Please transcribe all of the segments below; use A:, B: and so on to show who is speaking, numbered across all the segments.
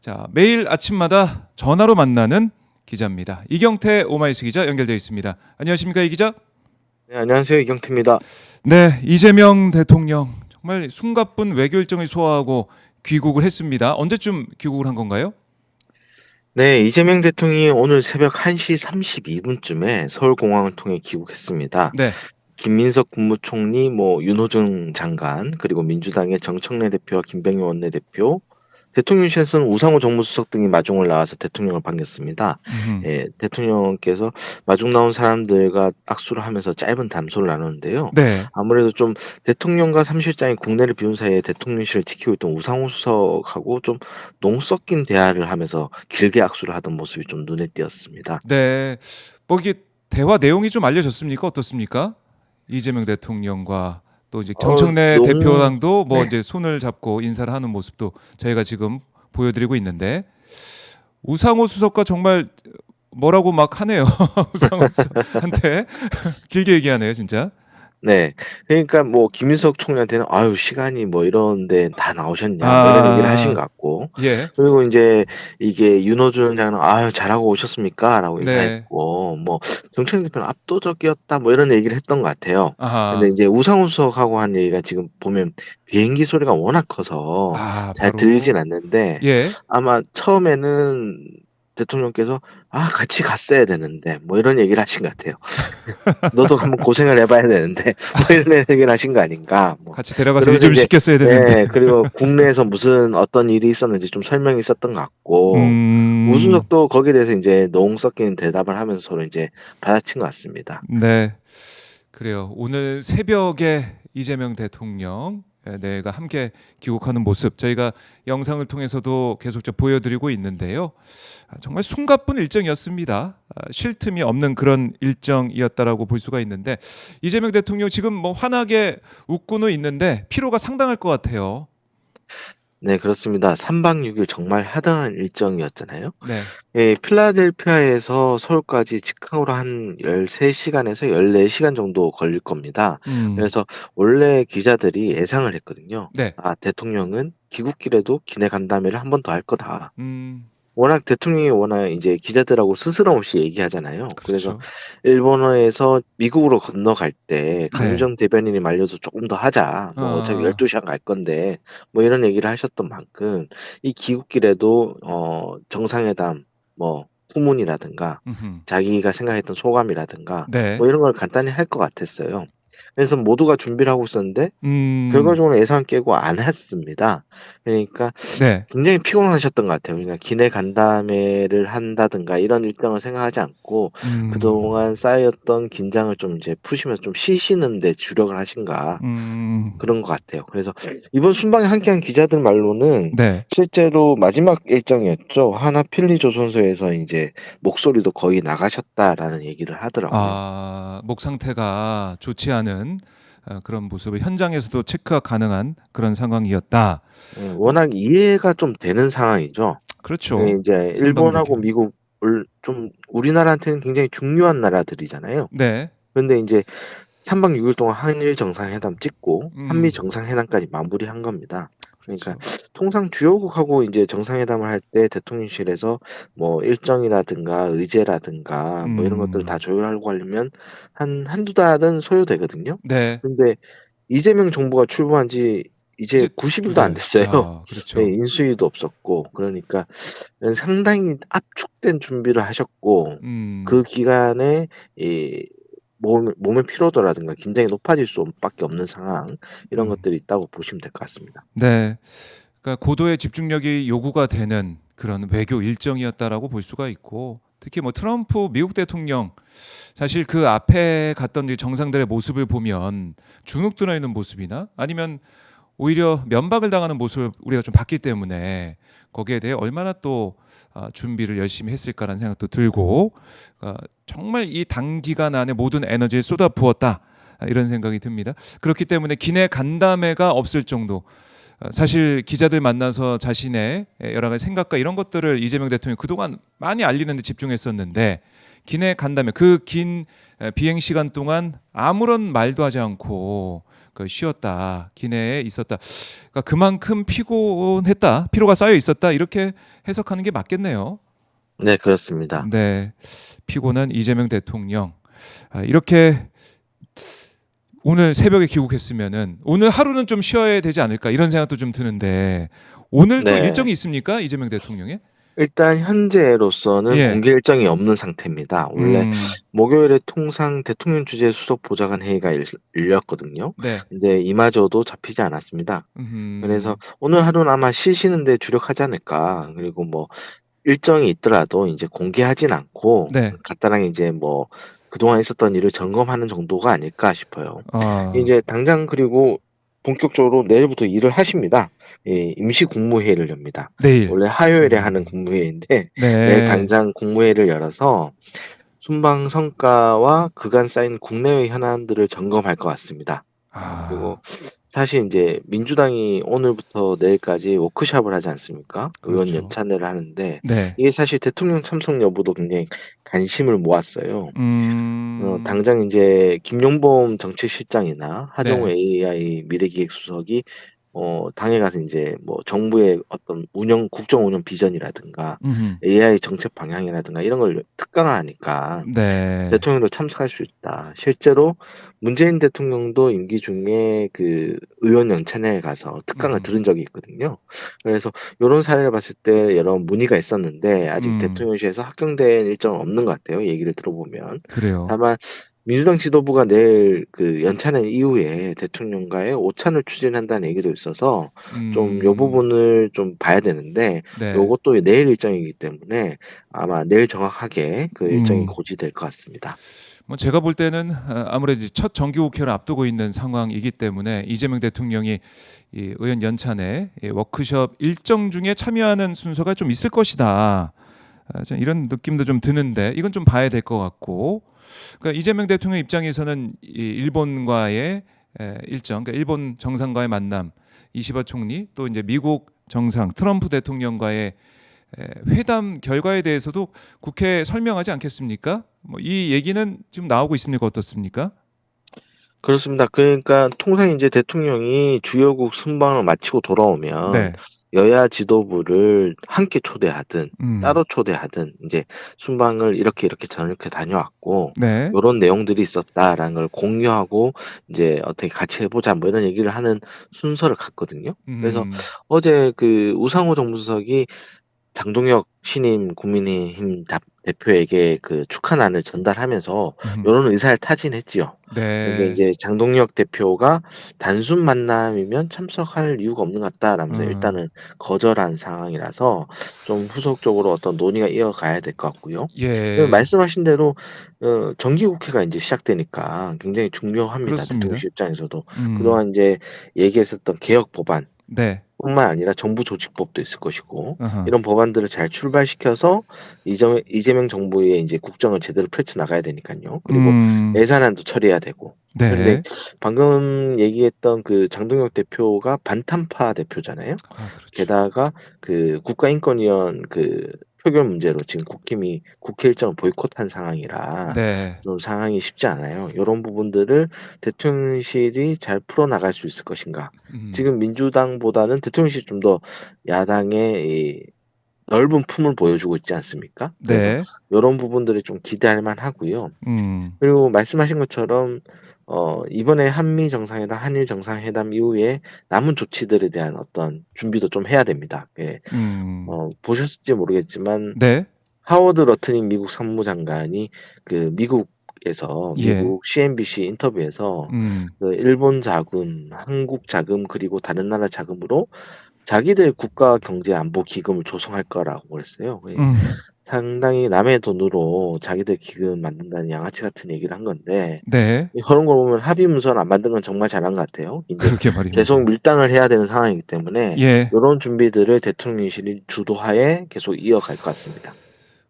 A: 자, 매일 아침마다 전화로 만나는 기자입니다. 이경태 오마이뉴스 기자 연결되어 있습니다. 안녕하십니까, 이 기자?
B: 네, 안녕하세요. 이경태입니다.
A: 네, 이재명 대통령 정말 숨가쁜 외교 일정을 소화하고 귀국을 했습니다. 언제쯤 귀국을 한 건가요?
B: 네, 이재명 대통령이 오늘 새벽 1시 32분쯤에 서울공항을 통해 귀국했습니다.
A: 네.
B: 김민석 국무총리, 윤호중 장관, 그리고 민주당의 정청래 대표와 김병현 원내대표, 대통령실에서는 우상호 정무수석 등이 마중을 나와서 대통령을 반겼습니다.
A: 음흠.
B: 대통령께서 마중 나온 사람들과 악수를 하면서 짧은 담소를 나누는데요.
A: 네.
B: 아무래도 좀 대통령과 사무실장이 국내를 비운 사이에 대통령실을 지키고 있던 우상호 수석하고 좀 농 섞인 대화를 하면서 길게 악수를 하던 모습이 좀 눈에 띄었습니다.
A: 네. 뭐 이게 대화 내용이 좀 알려졌습니까? 어떻습니까? 이재명 대통령과 또 이제 정청래
B: 너무
A: 대표랑도 뭐
B: 네.
A: 이제 손을 잡고 인사를 하는 모습도 저희가 지금 보여드리고 있는데 우상호 수석과 정말 뭐라고 막 하네요. 우상호 수석한테 길게 얘기하네요, 진짜.
B: 네. 그러니까 김인석 총리한테는 아유 시간이 이런데 다 나오셨냐 이런 얘기를 하신 것
A: 아,
B: 같고
A: 예,
B: 그리고 이제 이게 윤호준 장관은 아유 잘하고 오셨습니까라고
A: 네,
B: 인사했고 정청래 대표는 압도적이었다 이런 얘기를 했던 것 같아요. 근데
A: 아하,
B: 이제 우상호 수석하고 한 얘기가 지금 보면 비행기 소리가 워낙 커서
A: 아,
B: 잘 들리진
A: 바로,
B: 않는데
A: 예,
B: 아마 처음에는 대통령께서 아 같이 갔어야 되는데 이런 얘기를 하신 것 같아요. 너도 한번 고생을 해봐야 되는데 이런 얘기를 하신 거 아닌가.
A: 같이 데려가서 일
B: 그러면서
A: 좀
B: 이제
A: 시켰어야 되는데.
B: 네, 그리고 국내에서 무슨 어떤 일이 있었는지 좀 설명이 있었던 것 같고
A: 음,
B: 우순석도 거기에 대해서 이제 농 섞인 대답을 하면서 서로 이제 받아친 것 같습니다.
A: 네, 그래요. 오늘 새벽에 이재명 대통령 내가 함께 귀국하는 모습 저희가 영상을 통해서도 계속 보여드리고 있는데요. 정말 숨가쁜 일정이었습니다. 쉴 틈이 없는 그런 일정이었다라고 볼 수가 있는데 이재명 대통령 지금 뭐 환하게 웃고는 있는데 피로가 상당할 것 같아요.
B: 네, 그렇습니다. 3박 6일 정말 하등한 일정이었잖아요.
A: 네.
B: 필라델피아에서 서울까지 직항으로 한 13시간에서 14시간 정도 걸릴 겁니다.
A: 음.
B: 그래서 원래 기자들이 예상을 했거든요.
A: 네.
B: 아, 대통령은 귀국길에도 기내 간담회를 한 번 더 할 거다.
A: 음.
B: 워낙 대통령이 워낙 이제 기자들하고 스스럼없이 얘기하잖아요. 그래서
A: 그렇죠.
B: 일본어에서 미국으로 건너갈 때
A: 네.
B: 강유정 대변인이 말려서 조금 더 하자. 어차피
A: 아.
B: 12시간 갈 건데 이런 얘기를 하셨던 만큼 이 귀국길에도 정상회담 후문이라든가
A: 음흠.
B: 자기가 생각했던 소감이라든가
A: 네.
B: 이런 걸 간단히 할 것 같았어요. 그래서 모두가 준비를 하고 있었는데
A: 음.
B: 결과적으로 예상 깨고 안 했습니다. 그러니까
A: 네.
B: 굉장히 피곤하셨던 것 같아요. 그러니까 기내 간담회를 한다든가 이런 일정을 생각하지 않고
A: 음.
B: 그동안 쌓였던 긴장을 좀 이제 푸시면서 좀 쉬시는 데 주력을 하신가
A: 음.
B: 그런 것 같아요. 그래서 이번 순방에 함께한 기자들 말로는
A: 네.
B: 실제로 마지막 일정이었죠. 하나 필리조선소에서 이제 목소리도 거의 나가셨다라는 얘기를 하더라고요.
A: 아, 목 상태가 좋지 않은 그런 모습을 현장에서도 체크가 가능한 그런 상황이었다.
B: 예,
A: 뭐
B: 워낙 이해가 좀 되는 상황이죠.
A: 그렇죠.
B: 이제
A: 상방
B: 일본하고
A: 대표.
B: 미국을 좀 우리나라한테는 굉장히 중요한 나라들이잖아요.
A: 네.
B: 근데 이제 3박 6일 동안 한일 정상회담 찍고 한미
A: 음.
B: 정상회담까지 마무리한 겁니다. 그러니까
A: 그렇죠.
B: 통상 주요국하고 이제 정상회담을 할 때 대통령실에서 일정이라든가 의제라든가 이런 것들을 다
A: 음.
B: 조율하고 하려면 한두 달은 소요되거든요.
A: 네.
B: 근데 이재명 정부가 출범한 지 이제
A: 이제
B: 90
A: 두
B: 일도 안
A: 달.
B: 됐어요.
A: 아,
B: 예,
A: 그렇죠.
B: 인수위도 없었고 그러니까 상당히 압축된 준비를 하셨고 그
A: 음.
B: 기간에 이 몸의 피로도라든가 긴장이 높아질 수밖에 없는 상황 이런
A: 음.
B: 것들이 있다고 보시면 될 것 같습니다.
A: 네. 그러니까 고도의 집중력이 요구가 되는 그런 외교 일정이었다라고 볼 수가 있고 특히 뭐 트럼프 미국 대통령 사실 그 앞에 갔던 이 정상들의 모습을 보면 주눅 들어 있는 모습이나 아니면 오히려 면박을 당하는 모습을 우리가 좀 봤기 때문에 거기에 대해 얼마나 또 준비를 열심히 했을까라는 생각도 들고 정말 이 단기간 안에 모든 에너지를 쏟아 부었다 이런 생각이 듭니다. 그렇기 때문에 기내 간담회가 없을 정도 사실 기자들 만나서 자신의 여러 가지 생각과 이런 것들을 이재명 대통령이 그동안 많이 알리는 데 집중했었는데 기내 간담회 그 긴 비행 시간 동안 아무런 말도 하지 않고 쉬었다, 기내에 있었다. 그러니까 그만큼 피곤했다, 피로가 쌓여 있었다 이렇게 해석하는 게 맞겠네요.
B: 네, 그렇습니다.
A: 네, 피곤한 이재명 대통령 이렇게 오늘 새벽에 귀국했으면은 오늘 하루는 좀 쉬어야 되지 않을까 이런 생각도 좀 드는데 오늘 또
B: 네.
A: 일정이 있습니까? 이재명 대통령의?
B: 일단 현재로서는
A: 예.
B: 공개 일정이 없는 상태입니다. 원래
A: 음.
B: 목요일에 통상 대통령 주재 수석 보좌관 회의가 열렸거든요.
A: 네.
B: 근데 이마저도 잡히지 않았습니다. 그래서
A: 음.
B: 오늘 하루는 아마 쉬시는 데 주력하지 않을까. 그리고 뭐 일정이 있더라도 이제 공개하진 않고
A: 네.
B: 간단하게 이제 뭐 그동안 있었던 일을 점검하는 정도가 아닐까 싶어요.
A: 아.
B: 이제 당장 그리고 본격적으로 내일부터 일을 하십니다. 예, 임시 국무회의를 엽니다.
A: 내일.
B: 원래 화요일에 하는 국무회의인데 내일
A: 네.
B: 당장 국무회의를 열어서 순방 성과와 그간 쌓인 국내외 현안들을 점검할 것 같습니다. 그리고
A: 아.
B: 사실 이제 민주당이 오늘부터 내일까지 워크숍을 하지 않습니까? 의원
A: 그렇죠.
B: 연찬회를 하는데
A: 네.
B: 이게 사실 대통령 참석 여부도 굉장히 관심을 모았어요.
A: 음.
B: 당장 이제 김용범 정책실장이나 하정우
A: 네.
B: AI 미래기획수석이 당에 가서 이제 뭐 정부의 어떤 국정 운영 비전이라든가
A: 음음.
B: AI 정책 방향이라든가 이런 걸 특강을 하니까
A: 네.
B: 대통령도 참석할 수 있다. 실제로 문재인 대통령도 임기 중에 그 의원 연찬회에 가서 특강을
A: 음음.
B: 들은 적이 있거든요. 그래서 요런 사례를 봤을 때 여러 문의가 있었는데 아직
A: 음.
B: 대통령실에서 확정된 일정은 없는 것 같아요, 얘기를 들어보면.
A: 그래요.
B: 다만 민주당 지도부가 내일 그 연찬회 이후에 대통령과의 오찬을 추진한다는 얘기도 있어서 좀 요
A: 음.
B: 부분을 좀 봐야 되는데
A: 네.
B: 요것도 내일 일정이기 때문에 아마 내일 정확하게 그 일정이
A: 음.
B: 고지될 것 같습니다.
A: 뭐 제가 볼 때는 아무래도 이제 첫 정기국회를 앞두고 있는 상황이기 때문에 이재명 대통령이 이 의원 연찬회 이 워크숍 일정 중에 참여하는 순서가 좀 있을 것이다. 좀 이런 느낌도 좀 드는데 이건 좀 봐야 될 것 같고. 그러니까 이재명 대통령 입장에서는 이 일본과의 일정, 그러니까 일본 정상과의 만남, 이시바 총리 또 이제 미국 정상 트럼프 대통령과의 회담 결과에 대해서도 국회에 설명하지 않겠습니까? 뭐 이 얘기는 지금 나오고 있습니까? 어떻습니까?
B: 그렇습니다. 그러니까 통상 이제 대통령이 주요국 순방을 마치고 돌아오면
A: 네.
B: 여야 지도부를 함께 초대하든
A: 음.
B: 따로 초대하든 이제 순방을 이렇게 저렇게 다녀왔고
A: 네.
B: 요런 내용들이 있었다라는 걸 공유하고 이제 어떻게 같이 해보자 뭐 이런 얘기를 하는 순서를 갖거든요. 그래서
A: 음.
B: 어제 그 우상호 정무수석이 장동혁 신임 국민의힘 대표에게 그 축하난을 전달하면서
A: 음.
B: 요런 의사를 타진했지요. 근데
A: 네.
B: 이제 장동혁 대표가 "단순 만남이면 참석할 이유가 없는 것 같다."라면서
A: 음.
B: 일단은 거절한 상황이라서 좀 후속적으로 어떤 논의가 이어가야 될 것 같고요.
A: 예.
B: 말씀하신 대로 정기국회가 인제 시작되니까 굉장히 중요합니다,
A: 그렇습니다.
B: 대통령실 입장에서도.
A: 음.
B: 그동안 인제 얘기했었던 개혁 법안
A: 네.
B: 뿐만 아니라 정부 조직법도 있을 것이고
A: 어허.
B: 이런 법안들을 잘 출발시켜서 이재명 정부의 인제 국정을 제대로 펼쳐 나가야 되니깐요. 그리고
A: 음.
B: 예산안도 처리해야 되고. 그런데
A: 네.
B: 방금 얘기했던 그 장동혁 대표가 반탄파 대표잖아요.
A: 아 그렇죠.
B: 게다가 그 국가인권위원 그 표결 문제로 지금 국힘이 국회 일정을 보이콧한 상황이라
A: 네.
B: 좀 상황이 쉽지 않아요. 요런 부분들을 대통령실이 잘 풀어나갈 수 있을 것인가.
A: 음.
B: 지금 민주당보다는 대통령실이 좀 더 야당의 이 넓은 품을 보여주고 있지 않습니까? 그래서
A: 네.
B: 요런 부분들이 좀 기대할 만하고요.
A: 음.
B: 그리고 말씀하신 것처럼 이번에 한미 정상회담, 한일 정상회담 이후에 남은 조치들에 대한 어떤 준비도 좀 해야 됩니다. 예.
A: 음.
B: 보셨을지 모르겠지만
A: 네.
B: 하워드 러트닝 미국 상무장관이 그 미국에서
A: 예.
B: 미국 CNBC 인터뷰에서
A: 음.
B: 그 일본 자금, 한국 자금 그리고 다른 나라 자금으로 자기들 국가 경제 안보 기금을 조성할 거라고 그랬어요. 예.
A: 음.
B: 상당히 남의 돈으로 자기들 기금 만든다는 양아치 같은 얘기를 한 건데
A: 네.
B: 그런 걸 보면 합의 문서를 안 만든 건 정말 잘한 것 같아요. 인제
A: 그러게
B: 계속
A: 말입니다.
B: 밀당을 해야 되는 상황이기 때문에
A: 예.
B: 요런 준비들을 대통령실이 주도하에 계속 이어갈 것 같습니다.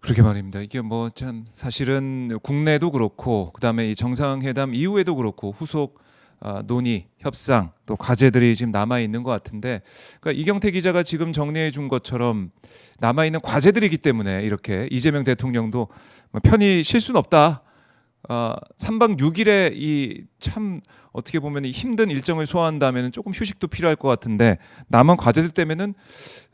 A: 그러게 말입니다. 이게 뭐 참 사실은 국내도 그렇고 그다음에 이 정상회담 이후에도 그렇고 후속 논의, 협상 또 과제들이 지금 남아 있는 것 같은데 그러니까 이경태 기자가 지금 정리해 준 것처럼 남아 있는 과제들이기 때문에 이렇게 이재명 대통령도 뭐 편히 쉴 수는 없다. 3박 6일에 이 참 어떻게 보면 이 힘든 일정을 소화한다면 조금 휴식도 필요할 것 같은데 남은 과제들 때문에는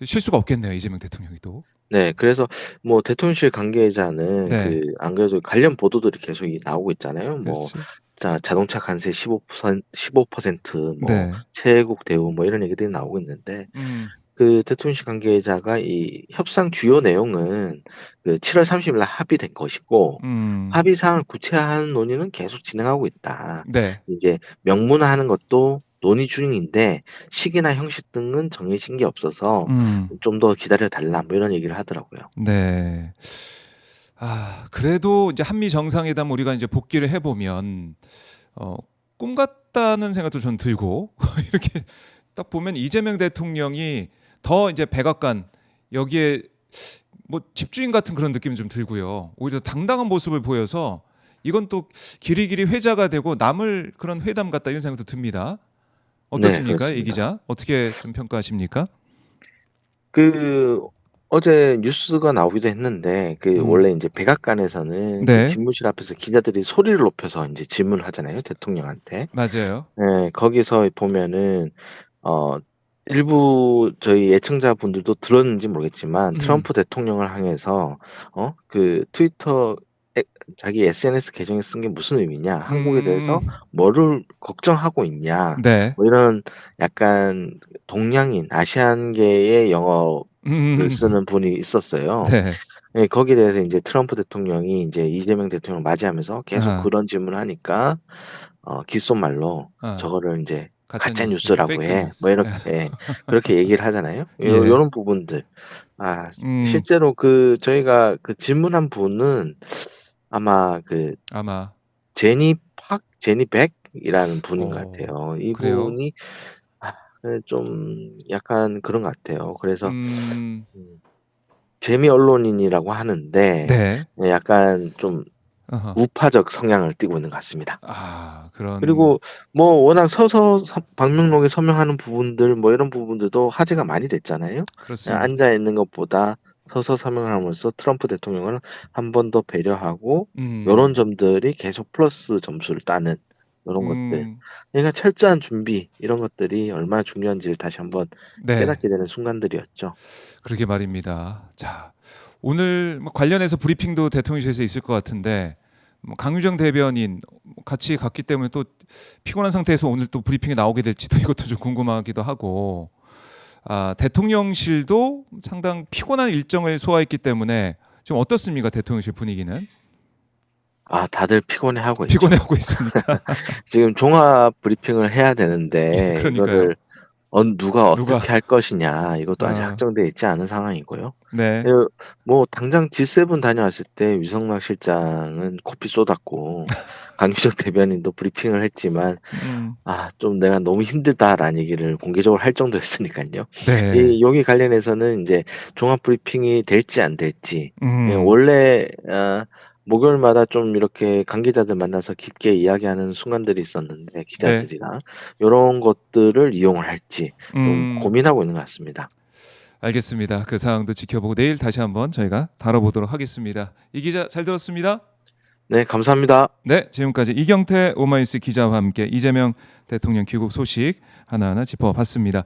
A: 쉴 수가 없겠네요. 이재명 대통령이 또.
B: 네. 그래서 뭐 대통령실 관계자는
A: 네.
B: 안 그래도 관련 보도들이 계속 나오고 있잖아요. 뭐
A: 그렇죠.
B: 자동차 관세 15% 뭐
A: 네.
B: 최애국 대우 뭐 이런 얘기들이 나오고 있는데
A: 음.
B: 그 대통령실 관계자가 이 협상 주요 내용은 그 7월 30일 날 합의된 것이고
A: 음.
B: 합의 사항을 구체화하는 논의는 계속 진행하고 있다.
A: 네.
B: 이제 명문화하는 것도 논의 중인데 시기나 형식 등은 정해진 게 없어서
A: 음.
B: 좀 더 기다려 달라 뭐 이런 얘기를 하더라고요.
A: 네. 그래도 이제 한미 정상회담 우리가 이제 복귀를 해 보면 어, 꿈 같다는 생각도 전 들고 이렇게 딱 보면 이재명 대통령이 더 이제 백악관 여기에 뭐 집주인 같은 그런 느낌이 좀 들고요. 오히려 당당한 모습을 보여서 이건 또 길이길이 회자가 되고 남을 그런 회담 같다 이런 생각도 듭니다.
B: 네,
A: 어떻습니까, 이
B: 그렇습니다.
A: 기자? 어떻게 좀 평가하십니까?
B: 그 어제 뉴스가 나오기도 했는데
A: 음.
B: 원래 이제 백악관에서는 그
A: 네,
B: 집무실 앞에서 기자들이 소리를 높여서 이제 질문을 하잖아요, 대통령한테.
A: 맞아요.
B: 네, 거기서 보면은 어 일부 저희 애청자분들도 들었는지 모르겠지만
A: 음.
B: 트럼프 대통령을 향해서 그 트위터 자기 SNS 계정에 쓴 게 무슨 의미냐? 한국에 대해서
A: 음.
B: 뭐를 걱정하고 있냐?
A: 네.
B: 뭐 이런 약간 동양인, 아시안계의 영어를
A: 음.
B: 쓰는 분이 있었어요.
A: 네.
B: 예, 거기에 대해서 이제 트럼프 대통령이 이제 이재명 대통령을 맞이하면서 계속
A: 아,
B: 그런 질문을 하니까 귓속말로
A: 아,
B: 저거를 인제
A: 가짜
B: "가짜
A: 뉴스,
B: 뉴스라고
A: 페이크
B: 해." 뭐
A: 뉴스.
B: 이렇게 그렇게 얘기를 하잖아요.
A: 예.
B: 요런 부분들.
A: 음.
B: 실제로 저희가 그 질문한 분은 아마
A: 아마.
B: 제니 백이라는 분인 것
A: 어,
B: 같아요.
A: 그래요?
B: 이분이 아 좀 약간 그런 것 같아요. 그래서
A: 음.
B: 음 재미 언론인이라고 하는데
A: 네.
B: 약간 좀
A: 어허.
B: 우파적 성향을 띠고 있는 것 같습니다.
A: 그런.
B: 그리고 뭐 워낙 방명록에 서명하는 부분들 뭐 이런 부분들도 화제가 많이 됐잖아요. 그냥
A: 그렇습니다.
B: 앉아 있는 것보다 서서 서명함으로써 트럼프 대통령을 한 번 더 배려하고
A: 음.
B: 요런 점들이 계속 플러스 점수를 따는 요런 것들.
A: 음.
B: 그러니까 철저한 준비 이런 것들이 얼마나 중요한지를 다시 한번
A: 네.
B: 깨닫게 되는 순간들이었죠.
A: 그러게 말입니다. 자, 오늘 뭐 관련해서 브리핑도 대통령실에서 있을 것 같은데 뭐 강유정 대변인 같이 갔기 때문에 또 피곤한 상태에서 오늘 또 브리핑이 나오게 될지도 이것도 좀 궁금하기도 하고 대통령실도 상당 피곤한 일정을 소화했기 때문에 지금 어떻습니까? 대통령실 분위기는
B: 다들 피곤해하고 있죠.
A: 피곤해하고 있습니까?
B: 지금 종합 브리핑을 해야
A: 예,
B: 되는데
A: 그러니까요.
B: 이거를 누가
A: 누가.
B: 어떻게 할 것이냐 이것도 아직
A: 아,
B: 확정되어 있지 않은 상황이고요.
A: 네.
B: 예, 뭐 당장 G7 다녀왔을 때 위성락 실장은 코피 쏟았고 강기정 대변인도 브리핑을 했지만
A: 음,
B: 좀 내가 너무 힘들다라는 얘기를 공개적으로 할 정도였으니까요.
A: 네.
B: 여기 관련해서는 이제 종합 브리핑이 될지 안 될지
A: 음,
B: 원래 목요일마다 좀 이렇게 관계자들 만나서 깊게 이야기하는 순간들이 있었는데
A: 네.
B: 기자들이랑 요런 것들을 이용을 할지 좀
A: 음.
B: 고민하고 있는 것 같습니다.
A: 알겠습니다. 그 상황도 지켜보고 내일 다시 한번 저희가 다뤄보도록 하겠습니다. 이 기자 잘 들었습니다.
B: 네, 감사합니다.
A: 네, 지금까지 이경태 오마이뉴스 기자와 함께 이재명 대통령 귀국 소식 하나하나 짚어봤습니다.